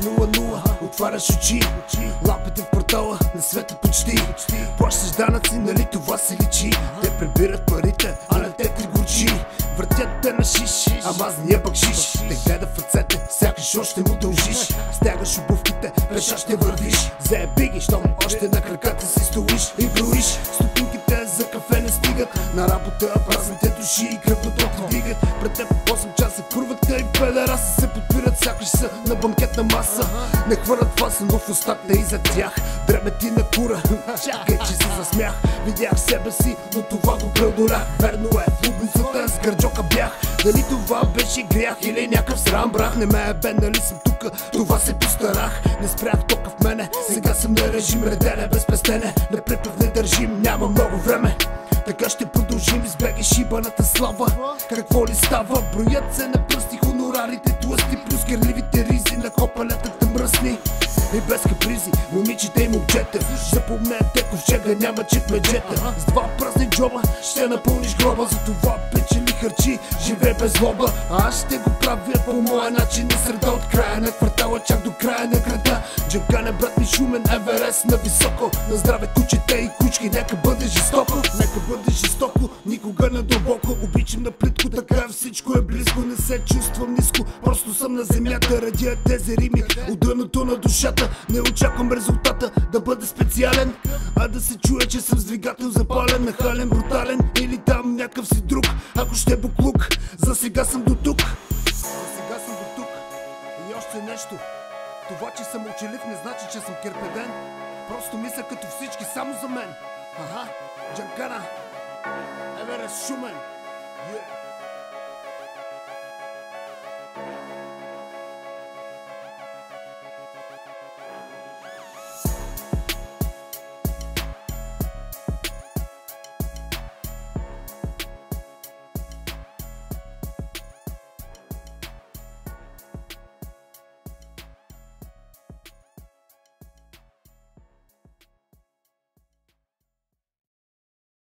0-0, отваряш очи, лампите в портала не светят почти. Плащаш данъци, нали това се личи? Те прибират парите, а не те ти горчи. Въртят те на шиш, ама за ния бакшиш. Те гледа в ръцете, сякаш още му дължиш. Стягаш обувките, реша ще вървиш. Заеби ги, щом още на краката си стоиш и броиш. Стотинките за кафе не стигат, на работа празните души и кръвното ти дигат. Пред теб 8 часа курвата и педераса се подпират, сякаш са на банкетна маса. Не хвърлят васа, но в устата и за тях дреме ти на кура. Чакай, че се засмях, видях себе си, но това го преодолях. Верно е, в лудницата с гърджока бях. Дали това беше грях или някакъв срам брах? Не ме е бе, нали съм тука, това се постарах. Не спрях тока в мене, сега съм на режим, редене без пестене. На припев не държим, няма много време. Така ще продължим с беги шибаната слава. Какво ли става? Броят се на пръсти, хонорарите тлъсти, плюс герливите ризи на копалетата мръсни. И без капризи, момичите и момчета, запомнете, ковчега няма чекмеджета. С два празни джоба ще напълниш гроба, за това печели харчи, живее без злоба. А аз ще го правя по моя начин, на среда от края на квартала чак до края на града. Джанкане брат ми шумен, Еверест на високо. На здраве кучета и кучки, нека бъде жестоко. Нека бъде жестоко, никога не дълбоко. Обичам на плитко, така всичко е близко. Не се чувствам ниско, просто съм на земята. Радия тези рими от дъното на душата. Не очаквам резултата да бъде специален, а да се чуе, че съм с двигател запален, нахален, брутален или там някакъв си друг. Ако ще буклук, за сега съм до тук. И още нещо. Това, че съм мълчалив, не значи, че съм кирпеден. Просто мисля като всички, само за мен. Джанкана, Еверест шумен.